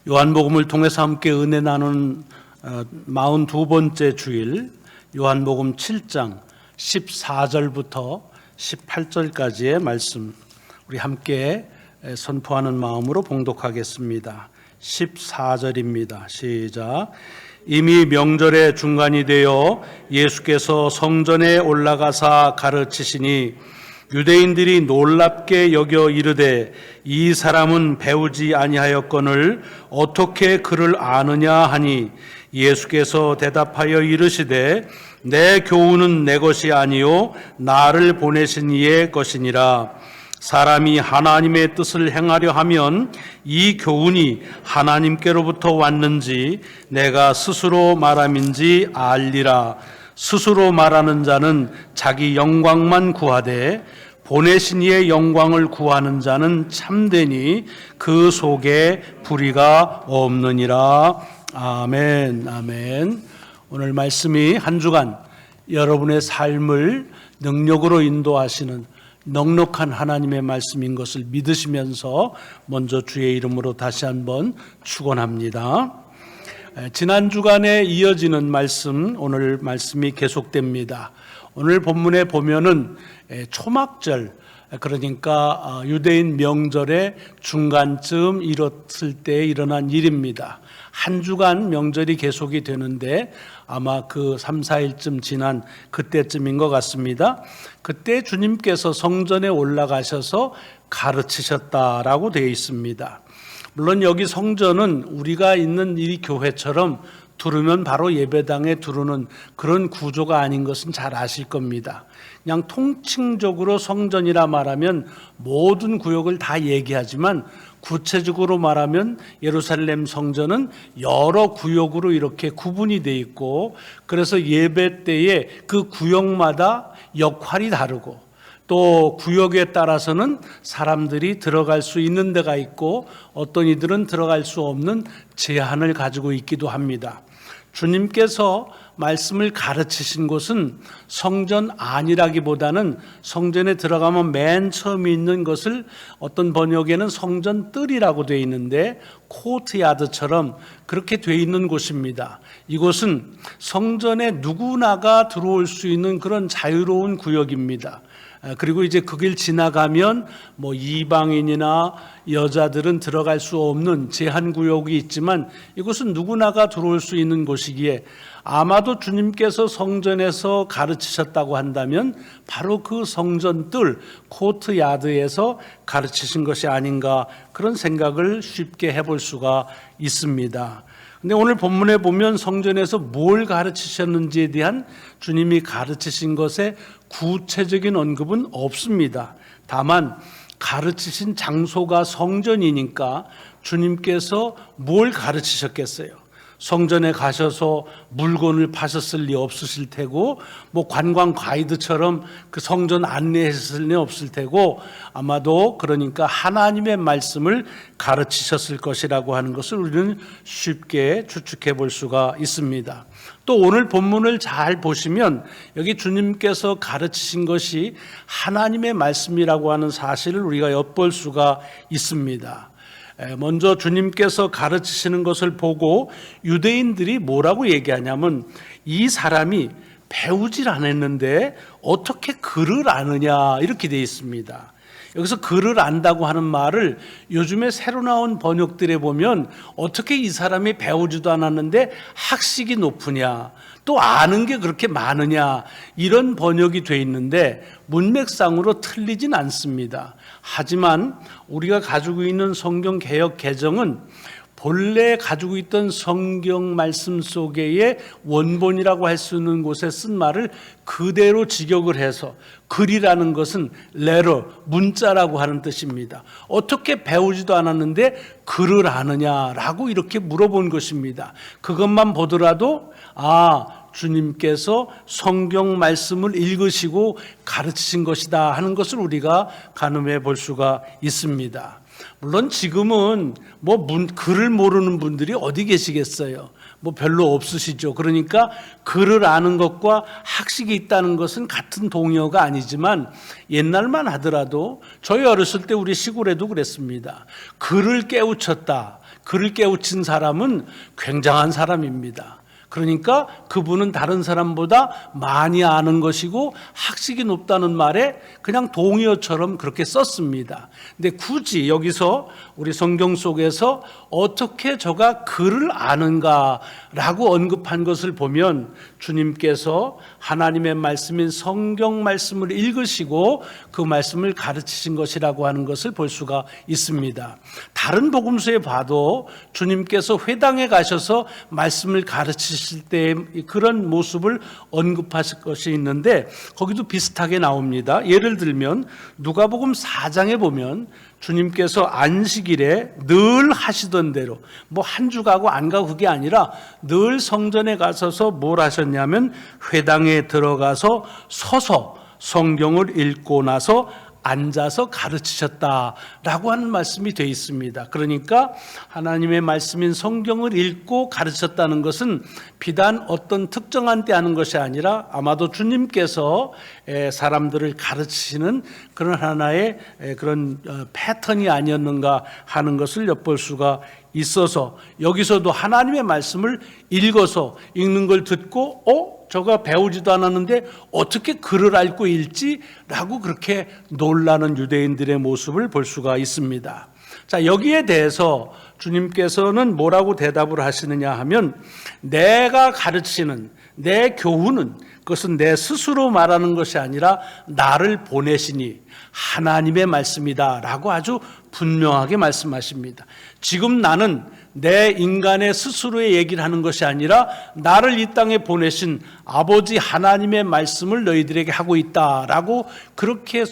요한복음을 통해서 함께 은혜 나누는 42번째 주일, 요한복음 7장 14절부터 18절까지의 말씀 우리 함께 선포하는 마음으로 봉독하겠습니다. 14절입니다. 시작. 이미 명절의 중간이 되어 예수께서 성전에 올라가사 가르치시니 유대인들이 놀랍게 여겨 이르되 이 사람은 배우지 아니하였거늘 어떻게 그를 아느냐 하니 예수께서 대답하여 이르시되 내 교훈은 내 것이 아니요 나를 보내신 이의 것이니라. 사람이 하나님의 뜻을 행하려 하면 이 교훈이 하나님께로부터 왔는지 내가 스스로 말함인지 알리라. 스스로 말하는 자는 자기 영광만 구하되 보내신 이의 영광을 구하는 자는 참되니 그 속에 불의가 없느니라. 아멘. 아멘. 오늘 말씀이 한 주간 여러분의 삶을 능력으로 인도하시는 넉넉한 하나님의 말씀인 것을 믿으시면서 먼저 주의 이름으로 다시 한번 축원합니다. 지난 주간에 이어지는 말씀, 오늘 말씀이 계속됩니다. 오늘 본문에 보면은 초막절, 그러니까 유대인 명절의 중간쯤 이뤘을 때 일어난 일입니다. 한 주간 명절이 계속이 되는데 아마 그 3, 4일쯤 지난 그때쯤인 것 같습니다. 그때 주님께서 성전에 올라가셔서 가르치셨다라고 되어 있습니다. 물론 여기 성전은 우리가 있는 이 교회처럼 두르면 바로 예배당에 두르는 그런 구조가 아닌 것은 잘 아실 겁니다. 그냥 통칭적으로 성전이라 말하면 모든 구역을 다 얘기하지만 구체적으로 말하면 예루살렘 성전은 여러 구역으로 이렇게 구분이 돼 있고, 그래서 예배 때에 그 구역마다 역할이 다르고 또 구역에 따라서는 사람들이 들어갈 수 있는 데가 있고 어떤 이들은 들어갈 수 없는 제한을 가지고 있기도 합니다. 주님께서 말씀을 가르치신 곳은 성전 안이라기보다는 성전에 들어가면 맨 처음에 있는 것을 어떤 번역에는 성전 뜰이라고 되어 있는데 코트야드처럼 그렇게 되어 있는 곳입니다. 이곳은 성전에 누구나가 들어올 수 있는 그런 자유로운 구역입니다. 그리고 이제 그 길 지나가면 뭐 이방인이나 여자들은 들어갈 수 없는 제한 구역이 있지만 이곳은 누구나가 들어올 수 있는 곳이기에 아마도 주님께서 성전에서 가르치셨다고 한다면 바로 그 성전 뜰 코트야드에서 가르치신 것이 아닌가, 그런 생각을 쉽게 해볼 수가 있습니다. 근데 오늘 본문에 보면 성전에서 뭘 가르치셨는지에 대한 주님이 가르치신 것에 구체적인 언급은 없습니다. 다만 가르치신 장소가 성전이니까 주님께서 뭘 가르치셨겠어요? 성전에 가셔서 물건을 파셨을 리 없으실 테고, 뭐 관광 가이드처럼 그 성전 안내했을 리 없을 테고, 아마도 그러니까 하나님의 말씀을 가르치셨을 것이라고 하는 것을 우리는 쉽게 추측해 볼 수가 있습니다. 또 오늘 본문을 잘 보시면 여기 주님께서 가르치신 것이 하나님의 말씀이라고 하는 사실을 우리가 엿볼 수가 있습니다. 먼저 주님께서 가르치시는 것을 보고 유대인들이 뭐라고 얘기하냐면 이 사람이 배우질 않았는데 어떻게 글을 아느냐, 이렇게 되어 있습니다. 여기서 글을 안다고 하는 말을 요즘에 새로 나온 번역들에 보면 어떻게 이 사람이 배우지도 않았는데 학식이 높으냐, 또 아는 게 그렇게 많으냐, 이런 번역이 돼 있는데 문맥상으로 틀리진 않습니다. 하지만 우리가 가지고 있는 성경 개역 개정은 본래 가지고 있던 성경 말씀 속의 원본이라고 할 수 있는 곳에 쓴 말을 그대로 직역을 해서, 글이라는 것은 레터, 문자라고 하는 뜻입니다. 어떻게 배우지도 않았는데 글을 아느냐라고 이렇게 물어본 것입니다. 그것만 보더라도 주님께서 성경 말씀을 읽으시고 가르치신 것이다 하는 것을 우리가 가늠해 볼 수가 있습니다. 물론 지금은 글을 모르는 분들이 어디 계시겠어요? 뭐 별로 없으시죠. 그러니까 글을 아는 것과 학식이 있다는 것은 같은 동의어가 아니지만 옛날만 하더라도 저희 어렸을 때 우리 시골에도 그랬습니다. 글을 깨우쳤다. 글을 깨우친 사람은 굉장한 사람입니다. 그러니까 그분은 다른 사람보다 많이 아는 것이고 학식이 높다는 말에 그냥 동의어처럼 그렇게 썼습니다. 근데 굳이 여기서 우리 성경 속에서 어떻게 저가 글을 아는가라고 언급한 것을 보면 주님께서 하나님의 말씀인 성경 말씀을 읽으시고 그 말씀을 가르치신 것이라고 하는 것을 볼 수가 있습니다. 다른 복음서에 봐도 주님께서 회당에 가셔서 말씀을 가르치실 때 그런 모습을 언급하실 것이 있는데 거기도 비슷하게 나옵니다. 예를 들면 누가복음 4장에 보면 주님께서 안식일에 늘 하시던 대로 뭐 한 주 가고 안 가고 그게 아니라 늘 성전에 가셔서 뭘 하셨냐면 회당에 들어가서 서서 성경을 읽고 나서 앉아서 가르치셨다라고 하는 말씀이 되어 있습니다. 그러니까 하나님의 말씀인 성경을 읽고 가르쳤다는 것은 비단 어떤 특정한 때 하는 것이 아니라 아마도 주님께서 사람들을 가르치시는 그런 하나의 그런 패턴이 아니었는가 하는 것을 엿볼 수가 있어서 여기서도 하나님의 말씀을 읽어서 읽는 걸 듣고 저가 배우지도 않았는데 어떻게 글을 읽고 읽지라고 그렇게 놀라는 유대인들의 모습을 볼 수가 있습니다. 자, 여기에 대해서 주님께서는 뭐라고 대답을 하시느냐 하면 내가 가르치는 내 교훈은 그것은 내 스스로 말하는 것이 아니라 나를 보내시니 하나님의 말씀이다 라고 아주 분명하게 말씀하십니다. 지금 나는 내 인간의 스스로의 얘기를 하는 것이 아니라 나를 이 땅에 보내신 아버지 하나님의 말씀을 너희들에게 하고 있다라고 그렇게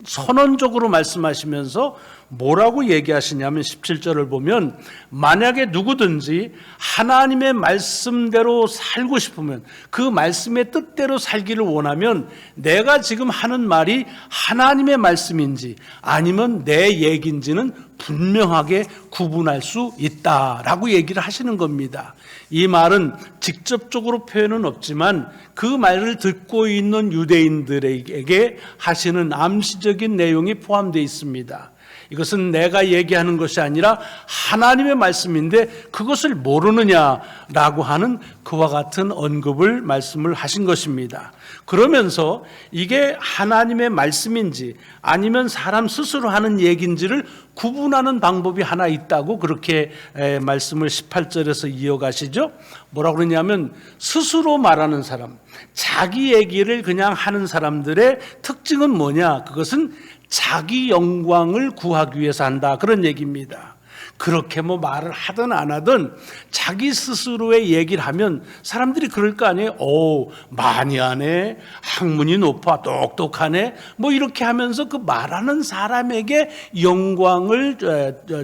선언적으로 말씀하시면서 뭐라고 얘기하시냐면 17절을 보면 만약에 누구든지 하나님의 말씀대로 살고 싶으면 그 말씀의 뜻대로 살기를 원하면 내가 지금 하는 말이 하나님의 말씀인지 아니면 내 얘기인지는 분명하게 구분할 수 있다라고 얘기를 하시는 겁니다. 이 말은 직접적으로 표현은 없지만 그 말을 듣고 있는 유대인들에게 하시는 암시적인 내용이 포함되어 있습니다. 이것은 내가 얘기하는 것이 아니라 하나님의 말씀인데 그것을 모르느냐라고 하는 그와 같은 언급을 말씀을 하신 것입니다. 그러면서 이게 하나님의 말씀인지 아니면 사람 스스로 하는 얘기인지를 구분하는 방법이 하나 있다고 그렇게 말씀을 18절에서 이어가시죠. 뭐라고 그러냐면 스스로 말하는 사람, 자기 얘기를 그냥 하는 사람들의 특징은 뭐냐? 그것은 자기 영광을 구하기 위해서 한다 그런 얘기입니다. 그렇게 뭐 말을 하든 안 하든 자기 스스로의 얘기를 하면 사람들이 그럴 거 아니에요. 많이 하네, 학문이 높아, 똑똑하네, 뭐 이렇게 하면서 그 말하는 사람에게 영광을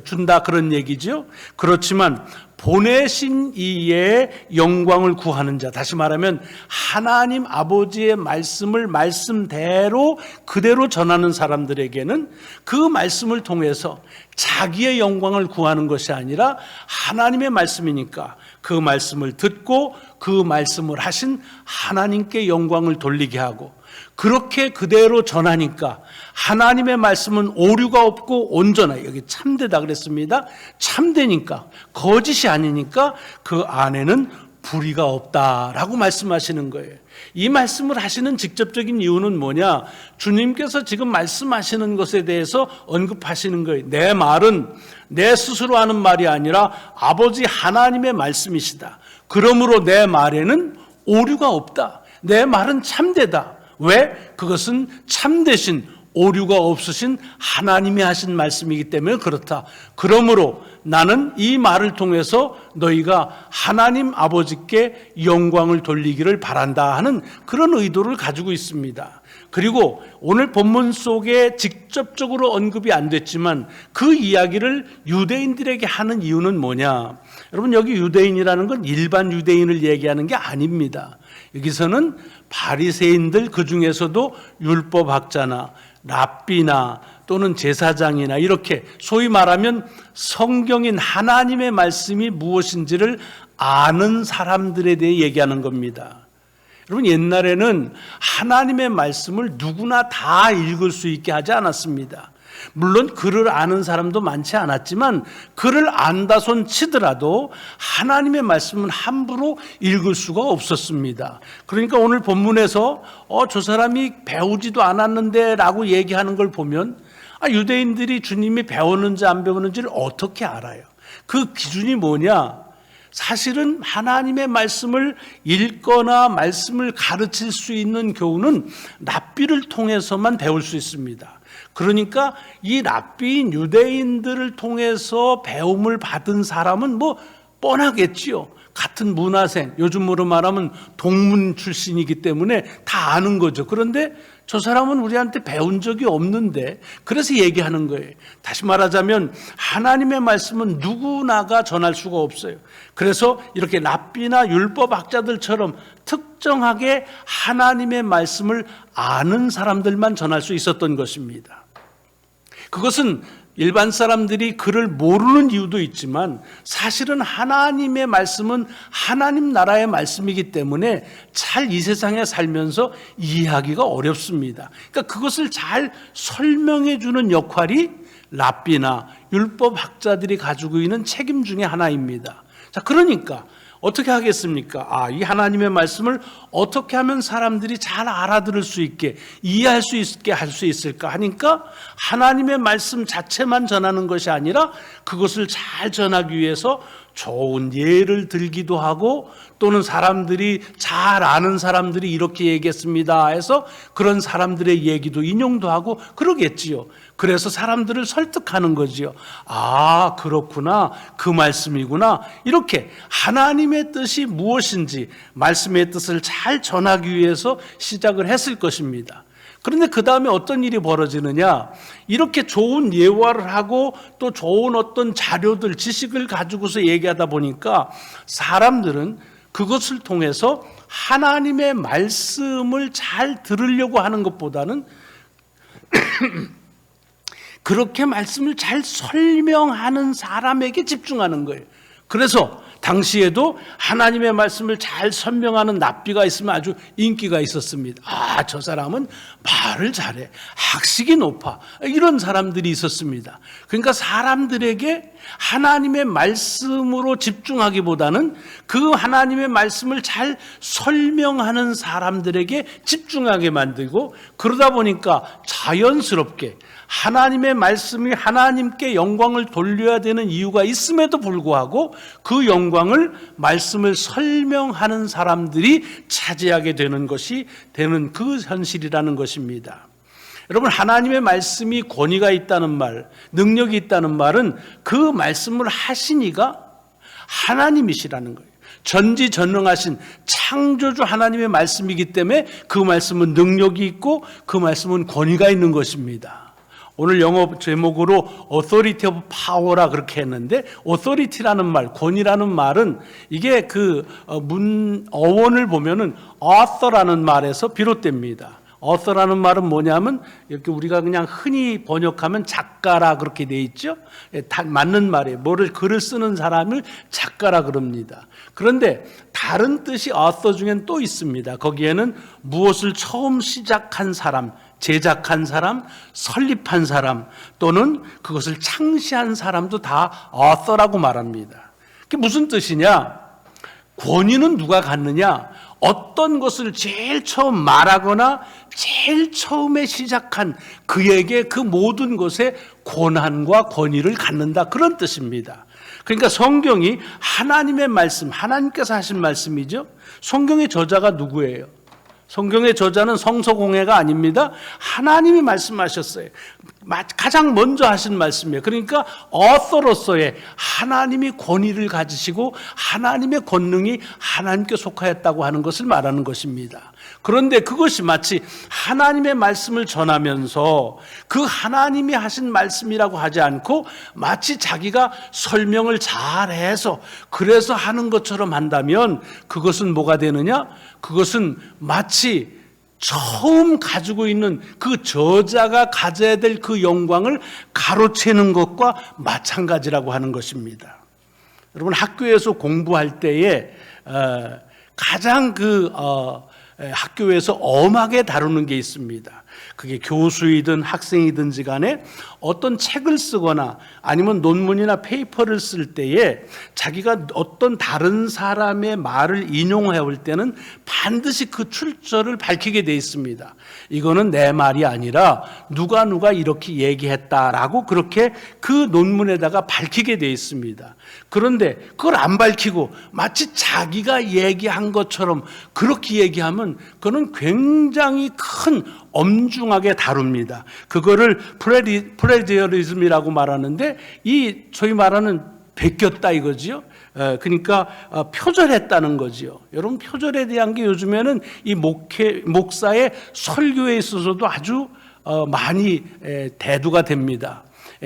준다 그런 얘기죠. 그렇지만 보내신 이의 영광을 구하는 자, 다시 말하면 하나님 아버지의 말씀을 말씀대로 그대로 전하는 사람들에게는 그 말씀을 통해서 자기의 영광을 구하는 것이 아니라 하나님의 말씀이니까 그 말씀을 듣고 그 말씀을 하신 하나님께 영광을 돌리게 하고 그렇게 그대로 전하니까 하나님의 말씀은 오류가 없고 온전하게, 여기 참되다 그랬습니다. 참되니까, 거짓이 아니니까 그 안에는 불의가 없다라고 말씀하시는 거예요. 이 말씀을 하시는 직접적인 이유는 뭐냐? 주님께서 지금 말씀하시는 것에 대해서 언급하시는 거예요. 내 말은 내 스스로 하는 말이 아니라 아버지 하나님의 말씀이시다. 그러므로 내 말에는 오류가 없다. 내 말은 참되다. 왜? 그것은 참되신 오류가 없으신 하나님이 하신 말씀이기 때문에 그렇다. 그러므로 나는 이 말을 통해서 너희가 하나님 아버지께 영광을 돌리기를 바란다 하는 그런 의도를 가지고 있습니다. 그리고 오늘 본문 속에 직접적으로 언급이 안 됐지만 그 이야기를 유대인들에게 하는 이유는 뭐냐? 여러분, 여기 유대인이라는 건 일반 유대인을 얘기하는 게 아닙니다. 여기서는 바리새인들, 그 중에서도 율법학자나 랍비나 또는 제사장이나 이렇게 소위 말하면 성경인 하나님의 말씀이 무엇인지를 아는 사람들에 대해 얘기하는 겁니다. 여러분, 옛날에는 하나님의 말씀을 누구나 다 읽을 수 있게 하지 않았습니다. 물론 글을 아는 사람도 많지 않았지만 글을 안다손 치더라도 하나님의 말씀은 함부로 읽을 수가 없었습니다. 그러니까 오늘 본문에서 저 사람이 배우지도 않았는데 라고 얘기하는 걸 보면 유대인들이 주님이 배웠는지 안 배웠는지를 어떻게 알아요? 그 기준이 뭐냐? 사실은 하나님의 말씀을 읽거나 말씀을 가르칠 수 있는 교훈은 랍비를 통해서만 배울 수 있습니다. 그러니까 이 랍비인 유대인들을 통해서 배움을 받은 사람은 뭐 뻔하겠지요. 같은 문화생, 요즘으로 말하면 동문 출신이기 때문에 다 아는 거죠. 그런데 저 사람은 우리한테 배운 적이 없는데, 그래서 얘기하는 거예요. 다시 말하자면 하나님의 말씀은 누구나가 전할 수가 없어요. 그래서 이렇게 랍비나 율법학자들처럼 특정하게 하나님의 말씀을 아는 사람들만 전할 수 있었던 것입니다. 그것은 일반 사람들이 글을 모르는 이유도 있지만 사실은 하나님의 말씀은 하나님 나라의 말씀이기 때문에 잘 이 세상에 살면서 이해하기가 어렵습니다. 그러니까 그것을 잘 설명해 주는 역할이 랍비나 율법학자들이 가지고 있는 책임 중에 하나입니다. 자, 그러니까 어떻게 하겠습니까? 이 하나님의 말씀을 어떻게 하면 사람들이 잘 알아들을 수 있게, 이해할 수 있게 할 수 있을까 하니까 하나님의 말씀 자체만 전하는 것이 아니라 그것을 잘 전하기 위해서 좋은 예를 들기도 하고, 또는 사람들이 잘 아는 사람들이 이렇게 얘기했습니다 해서 그런 사람들의 얘기도 인용도 하고 그러겠지요. 그래서 사람들을 설득하는 거지요. 그렇구나, 그 말씀이구나. 이렇게 하나님의 뜻이 무엇인지 말씀의 뜻을 잘 전하기 위해서 시작을 했을 것입니다. 그런데 그 다음에 어떤 일이 벌어지느냐, 이렇게 좋은 예화를 하고 또 좋은 어떤 자료들, 지식을 가지고서 얘기하다 보니까 사람들은 그것을 통해서 하나님의 말씀을 잘 들으려고 하는 것보다는 그렇게 말씀을 잘 설명하는 사람에게 집중하는 거예요. 그래서 당시에도 하나님의 말씀을 잘 설명하는 랍비가 있으면 아주 인기가 있었습니다. 저 사람은 말을 잘해, 학식이 높아, 이런 사람들이 있었습니다. 그러니까 사람들에게 하나님의 말씀으로 집중하기보다는 그 하나님의 말씀을 잘 설명하는 사람들에게 집중하게 만들고, 그러다 보니까 자연스럽게 하나님의 말씀이 하나님께 영광을 돌려야 되는 이유가 있음에도 불구하고 그 영광을 말씀을 설명하는 사람들이 차지하게 되는 것이 되는 그 현실이라는 것입니다. 여러분, 하나님의 말씀이 권위가 있다는 말, 능력이 있다는 말은 그 말씀을 하신 이가 하나님이시라는 거예요. 전지전능하신 창조주 하나님의 말씀이기 때문에 그 말씀은 능력이 있고 그 말씀은 권위가 있는 것입니다. 오늘 영어 제목으로 authority of power라 그렇게 했는데, authority라는 말, 권위라는 말은 이게 어원을 보면은 author라는 말에서 비롯됩니다. author라는 말은 뭐냐면 이렇게 우리가 그냥 흔히 번역하면 작가라 그렇게 돼 있죠. 맞는 말이에요. 글을 쓰는 사람을 작가라 그럽니다. 그런데 다른 뜻이 author 중엔 또 있습니다. 거기에는 무엇을 처음 시작한 사람, 제작한 사람, 설립한 사람, 또는 그것을 창시한 사람도 다 author라고 말합니다. 그게 무슨 뜻이냐? 권위는 누가 갖느냐? 어떤 것을 제일 처음 말하거나 제일 처음에 시작한 그에게 그 모든 것에 권한과 권위를 갖는다, 그런 뜻입니다. 그러니까 성경이 하나님의 말씀, 하나님께서 하신 말씀이죠. 성경의 저자가 누구예요? 성경의 저자는 성서공회가 아닙니다. 하나님이 말씀하셨어요. 가장 먼저 하신 말씀이에요. 그러니까 author로서의 하나님이 권위를 가지시고 하나님의 권능이 하나님께 속하였다고 하는 것을 말하는 것입니다. 그런데 그것이 마치 하나님의 말씀을 전하면서 그 하나님이 하신 말씀이라고 하지 않고 마치 자기가 설명을 잘해서 그래서 하는 것처럼 한다면 그것은 뭐가 되느냐? 그것은 마치 처음 가지고 있는 그 저자가 가져야 될 그 영광을 가로채는 것과 마찬가지라고 하는 것입니다. 여러분, 학교에서 공부할 때에 가장 학교에서 엄하게 다루는 게 있습니다. 그게 교수이든 학생이든지 간에 어떤 책을 쓰거나 아니면 논문이나 페이퍼를 쓸 때에 자기가 어떤 다른 사람의 말을 인용해 올 때는 반드시 그 출처를 밝히게 돼 있습니다. 이거는 내 말이 아니라 누가 이렇게 얘기했다라고 그렇게 그 논문에다가 밝히게 돼 있습니다. 그런데 그걸 안 밝히고 마치 자기가 얘기한 것처럼 그렇게 얘기하면 그거는 굉장히 큰 엄중하게 다룹니다. 그거를 플래지어리즘이라고 말하는데 이 소위 말하는 베꼈다 이거지요. 그러니까 표절했다는 거지요. 여러분, 표절에 대한 게 요즘에는 이 목사의 설교에 있어서도 아주 많이 대두가 됩니다.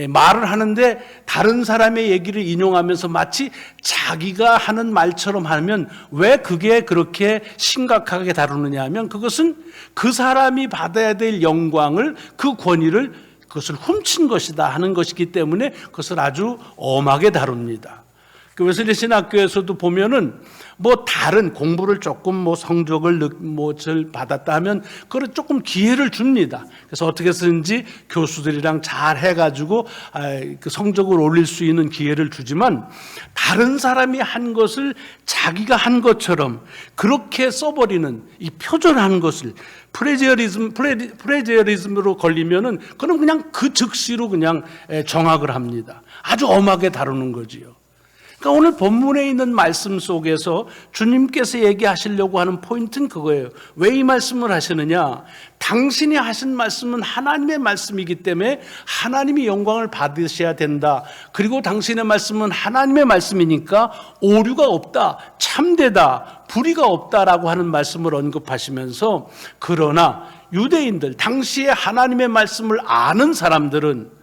말을 하는데 다른 사람의 얘기를 인용하면서 마치 자기가 하는 말처럼 하면 왜 그게 그렇게 심각하게 다루느냐 하면 그것은 그 사람이 받아야 될 영광을, 그 권위를 그것을 훔친 것이다 하는 것이기 때문에 그것을 아주 엄하게 다룹니다. 그 웨슬리 신학교에서도 보면은 다른 공부를 조금 성적을 잘 받았다 하면 그걸 조금 기회를 줍니다. 그래서 어떻게 해서든지 교수들이랑 잘 해가지고 그 성적을 올릴 수 있는 기회를 주지만 다른 사람이 한 것을 자기가 한 것처럼 그렇게 써버리는 이 표절한 것을 플래지어리즘으로 걸리면은 그는 그냥 그 즉시로 그냥 정학을 합니다. 아주 엄하게 다루는 거지요. 그러니까 오늘 본문에 있는 말씀 속에서 주님께서 얘기하시려고 하는 포인트는 그거예요. 왜 이 말씀을 하시느냐? 당신이 하신 말씀은 하나님의 말씀이기 때문에 하나님이 영광을 받으셔야 된다. 그리고 당신의 말씀은 하나님의 말씀이니까 오류가 없다, 참되다, 불의가 없다라고 하는 말씀을 언급하시면서, 그러나 유대인들, 당시에 하나님의 말씀을 아는 사람들은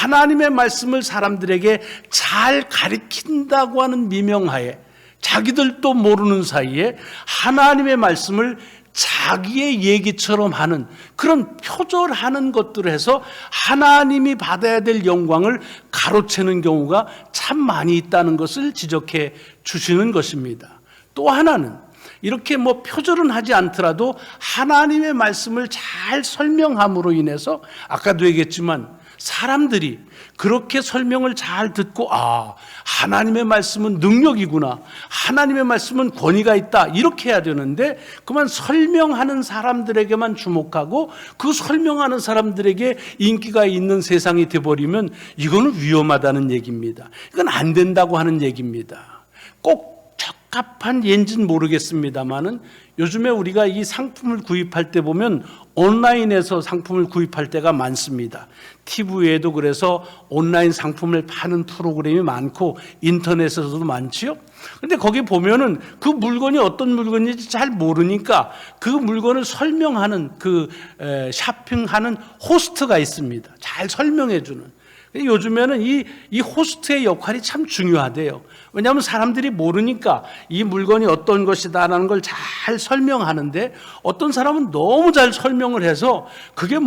하나님의 말씀을 사람들에게 잘 가르친다고 하는 미명하에 자기들도 모르는 사이에 하나님의 말씀을 자기의 얘기처럼 하는 그런 표절하는 것들을 해서 하나님이 받아야 될 영광을 가로채는 경우가 참 많이 있다는 것을 지적해 주시는 것입니다. 또 하나는 이렇게 표절은 하지 않더라도 하나님의 말씀을 잘 설명함으로 인해서 아까도 얘기했지만 사람들이 그렇게 설명을 잘 듣고 하나님의 말씀은 능력이구나, 하나님의 말씀은 권위가 있다, 이렇게 해야 되는데 그만 설명하는 사람들에게만 주목하고 그 설명하는 사람들에게 인기가 있는 세상이 돼버리면 이거는 위험하다는 얘기입니다. 이건 안 된다고 하는 얘기입니다. 꼭 적합한 예인지는 모르겠습니다만은 요즘에 우리가 이 상품을 구입할 때 보면 온라인에서 상품을 구입할 때가 많습니다. TV에도 그래서 온라인 상품을 파는 프로그램이 많고 인터넷에서도 많지요. 그런데 거기 보면은 그 물건이 어떤 물건인지 잘 모르니까 그 물건을 설명하는 쇼핑하는 호스트가 있습니다. 잘 설명해 주는. 요즘에는 이 호스트의 역할이 참 중요하대요. 왜냐하면 사람들이 모르니까 이 물건이 어떤 것이다라는 걸 잘 설명하는데 어떤 사람은 너무 잘 설명을 해서 그게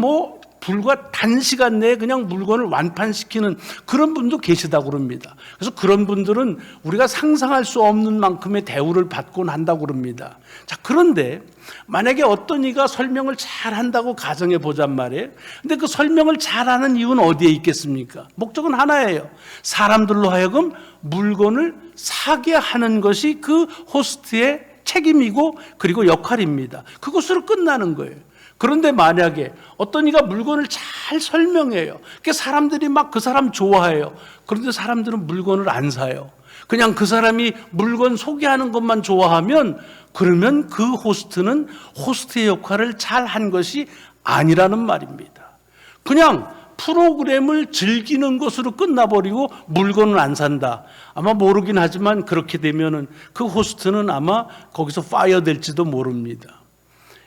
불과 단시간 내에 그냥 물건을 완판시키는 그런 분도 계시다고 그럽니다. 그래서 그런 분들은 우리가 상상할 수 없는 만큼의 대우를 받곤 한다고 그럽니다. 자, 그런데 만약에 어떤 이가 설명을 잘 한다고 가정해 보잔 말이에요. 근데 그 설명을 잘하는 이유는 어디에 있겠습니까? 목적은 하나예요. 사람들로 하여금 물건을 사게 하는 것이 그 호스트의 책임이고 그리고 역할입니다. 그것으로 끝나는 거예요. 그런데 만약에 어떤 이가 물건을 잘 설명해요. 그러니까 사람들이 막 그 사람 좋아해요. 그런데 사람들은 물건을 안 사요. 그냥 그 사람이 물건 소개하는 것만 좋아하면 그러면 그 호스트는 호스트의 역할을 잘 한 것이 아니라는 말입니다. 그냥 프로그램을 즐기는 것으로 끝나버리고 물건을 안 산다. 아마 모르긴 하지만 그렇게 되면은 그 호스트는 아마 거기서 파이어 될지도 모릅니다.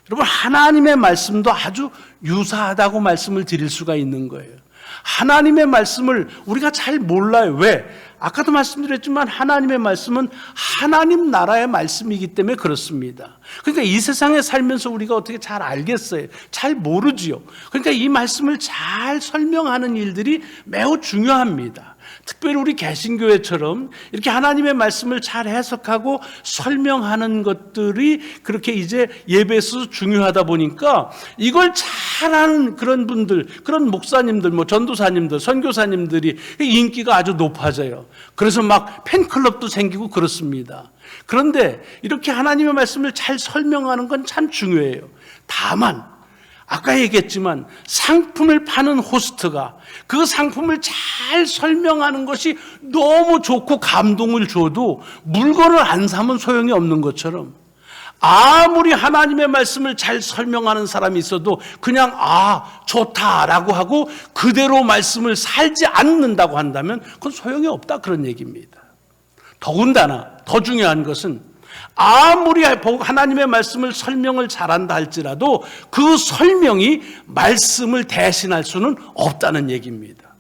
여러분, 하나님의 말씀도 아주 유사하다고 말씀을 드릴 수가 있는 거예요. 하나님의 말씀을 우리가 잘 몰라요. 왜? 아까도 말씀드렸지만 하나님의 말씀은 하나님 나라의 말씀이기 때문에 그렇습니다. 그러니까 이 세상에 살면서 우리가 어떻게 잘 알겠어요? 잘 모르지요. 그러니까 이 말씀을 잘 설명하는 일들이 매우 중요합니다. 특별히 우리 개신교회처럼 이렇게 하나님의 말씀을 잘 해석하고 설명하는 것들이 그렇게 이제 예배에서 중요하다 보니까 이걸 잘하는 그런 분들, 그런 목사님들, 전도사님들, 선교사님들이 인기가 아주 높아져요. 그래서 막 팬클럽도 생기고 그렇습니다. 그런데 이렇게 하나님의 말씀을 잘 설명하는 건 참 중요해요. 다만 아까 얘기했지만 상품을 파는 호스트가 그 상품을 잘 설명하는 것이 너무 좋고 감동을 줘도 물건을 안 사면 소용이 없는 것처럼 아무리 하나님의 말씀을 잘 설명하는 사람이 있어도 그냥 좋다라고 하고 그대로 말씀을 살지 않는다고 한다면 그건 소용이 없다, 그런 얘기입니다. 더군다나 더 중요한 것은 아무리 하나님의 말씀을 설명을 잘한다 할지라도 그 설명이 말씀을 대신할 수는 없다는 얘기입니다.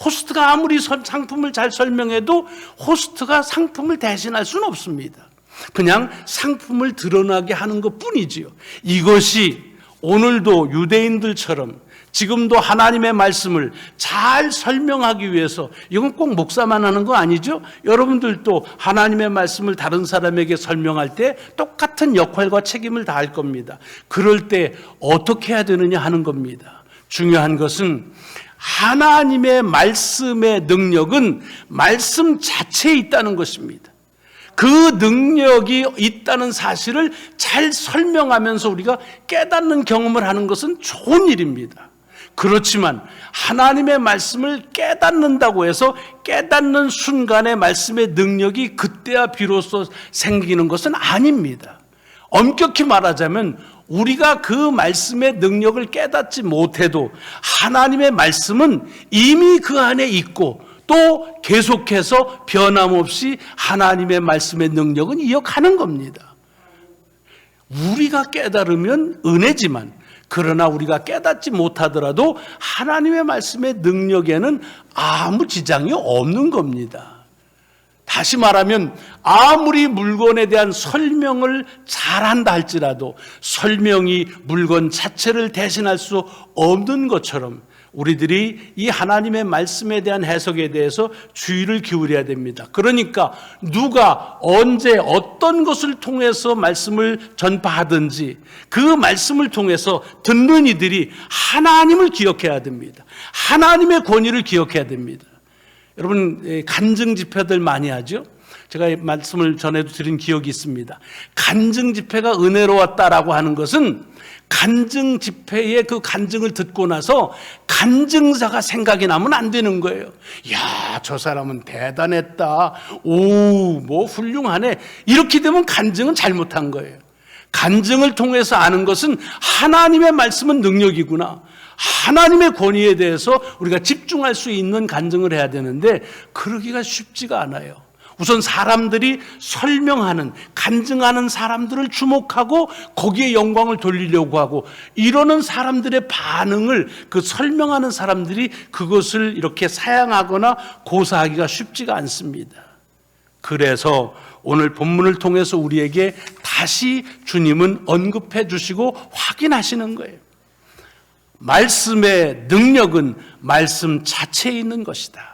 호스트가 아무리 상품을 잘 설명해도 호스트가 상품을 대신할 수는 없습니다. 그냥 상품을 드러나게 하는 것뿐이지요. 이것이 오늘도 유대인들처럼 지금도 하나님의 말씀을 잘 설명하기 위해서, 이건 꼭 목사만 하는 거 아니죠? 여러분들도 하나님의 말씀을 다른 사람에게 설명할 때 똑같은 역할과 책임을 다할 겁니다. 그럴 때 어떻게 해야 되느냐 하는 겁니다. 중요한 것은 하나님의 말씀의 능력은 말씀 자체에 있다는 것입니다. 그 능력이 있다는 사실을 잘 설명하면서 우리가 깨닫는 경험을 하는 것은 좋은 일입니다. 그렇지만 하나님의 말씀을 깨닫는다고 해서 깨닫는 순간에 말씀의 능력이 그때야 비로소 생기는 것은 아닙니다. 엄격히 말하자면 우리가 그 말씀의 능력을 깨닫지 못해도 하나님의 말씀은 이미 그 안에 있고 또 계속해서 변함없이 하나님의 말씀의 능력은 이어가는 겁니다. 우리가 깨달으면 은혜지만 그러나 우리가 깨닫지 못하더라도 하나님의 말씀의 능력에는 아무 지장이 없는 겁니다. 다시 말하면 아무리 물건에 대한 설명을 잘한다 할지라도 설명이 물건 자체를 대신할 수 없는 것처럼 우리들이 이 하나님의 말씀에 대한 해석에 대해서 주의를 기울여야 됩니다. 그러니까 누가 언제 어떤 것을 통해서 말씀을 전파하든지 그 말씀을 통해서 듣는 이들이 하나님을 기억해야 됩니다. 하나님의 권위를 기억해야 됩니다. 여러분, 간증 집회들 많이 하죠? 제가 말씀을 전에도 드린 기억이 있습니다. 간증 집회가 은혜로웠다라고 하는 것은 간증 집회의 그 간증을 듣고 나서 간증자가 생각이 나면 안 되는 거예요. 야, 저 사람은 대단했다. 오, 뭐 훌륭하네. 이렇게 되면 간증은 잘못한 거예요. 간증을 통해서 아는 것은 하나님의 말씀은 능력이구나. 하나님의 권위에 대해서 우리가 집중할 수 있는 간증을 해야 되는데 그러기가 쉽지가 않아요. 우선 사람들이 설명하는, 간증하는 사람들을 주목하고 거기에 영광을 돌리려고 하고 이러는 사람들의 반응을 그 설명하는 사람들이 그것을 이렇게 사양하거나 고사하기가 쉽지가 않습니다. 그래서 오늘 본문을 통해서 우리에게 다시 주님은 언급해 주시고 확인하시는 거예요. 말씀의 능력은 말씀 자체에 있는 것이다.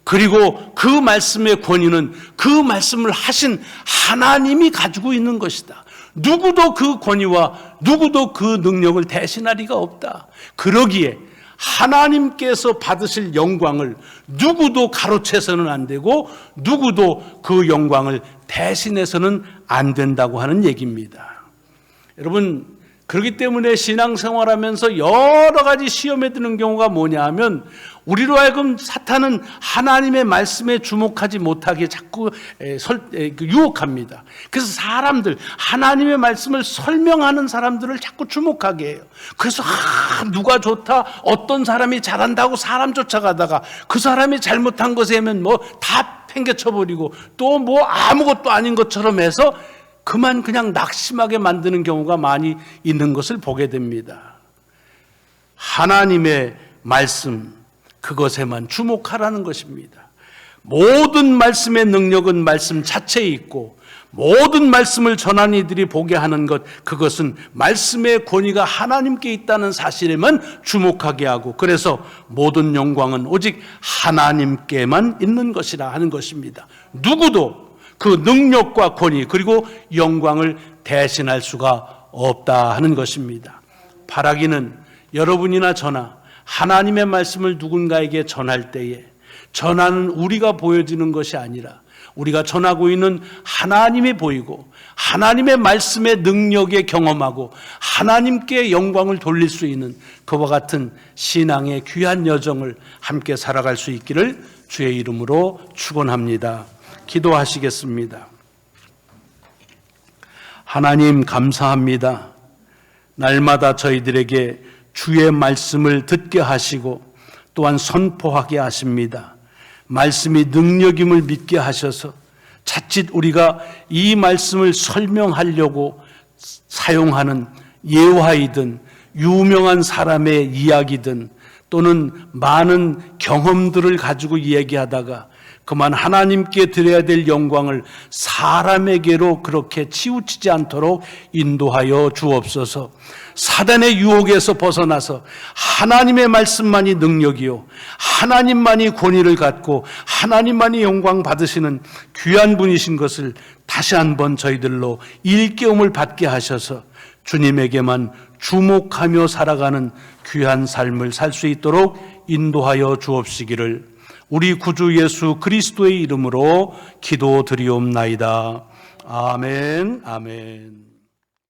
그리고 그 말씀의 권위는 그 말씀을 하신 하나님이 가지고 있는 것이다. 누구도 그 권위와 누구도 그 능력을 대신할 리가 없다. 그러기에 하나님께서 받으실 영광을 누구도 가로채서는 안 되고 누구도 그 영광을 대신해서는 안 된다고 하는 얘기입니다. 여러분, 그렇기 때문에 신앙생활하면서 여러 가지 시험에 드는 경우가 뭐냐 하면 우리로 하여금 사탄은 하나님의 말씀에 주목하지 못하게 자꾸 유혹합니다. 그래서 사람들, 하나님의 말씀을 설명하는 사람들을 자꾸 주목하게 해요. 그래서 누가 좋다, 어떤 사람이 잘한다고 사람 쫓아가다가 그 사람이 잘못한 것에 하면 뭐 다 팽개쳐버리고 또 뭐 아무것도 아닌 것처럼 해서 그만 그냥 낙심하게 만드는 경우가 많이 있는 것을 보게 됩니다. 하나님의 말씀, 그것에만 주목하라는 것입니다. 모든 말씀의 능력은 말씀 자체에 있고 모든 말씀을 전한 이들이 보게 하는 것, 그것은 말씀의 권위가 하나님께 있다는 사실에만 주목하게 하고, 그래서 모든 영광은 오직 하나님께만 있는 것이라 하는 것입니다. 누구도 그 능력과 권위 그리고 영광을 대신할 수가 없다 하는 것입니다. 바라기는 여러분이나 저나 하나님의 말씀을 누군가에게 전할 때에 전하는 우리가 보여지는 것이 아니라 우리가 전하고 있는 하나님이 보이고 하나님의 말씀의 능력에 경험하고 하나님께 영광을 돌릴 수 있는 그와 같은 신앙의 귀한 여정을 함께 살아갈 수 있기를 주의 이름으로 축원합니다. 기도하시겠습니다. 하나님 감사합니다. 날마다 저희들에게 주의 말씀을 듣게 하시고 또한 선포하게 하십니다. 말씀이 능력임을 믿게 하셔서 자칫 우리가 이 말씀을 설명하려고 사용하는 예화이든 유명한 사람의 이야기든 또는 많은 경험들을 가지고 얘기하다가 그만 하나님께 드려야 될 영광을 사람에게로 그렇게 치우치지 않도록 인도하여 주옵소서. 사단의 유혹에서 벗어나서 하나님의 말씀만이 능력이요 하나님만이 권위를 갖고 하나님만이 영광 받으시는 귀한 분이신 것을 다시 한번 저희들로 일깨움을 받게 하셔서 주님에게만 주목하며 살아가는 귀한 삶을 살 수 있도록 인도하여 주옵시기를 우리 구주 예수 그리스도의 이름으로 기도드리옵나이다. 아멘, 아멘.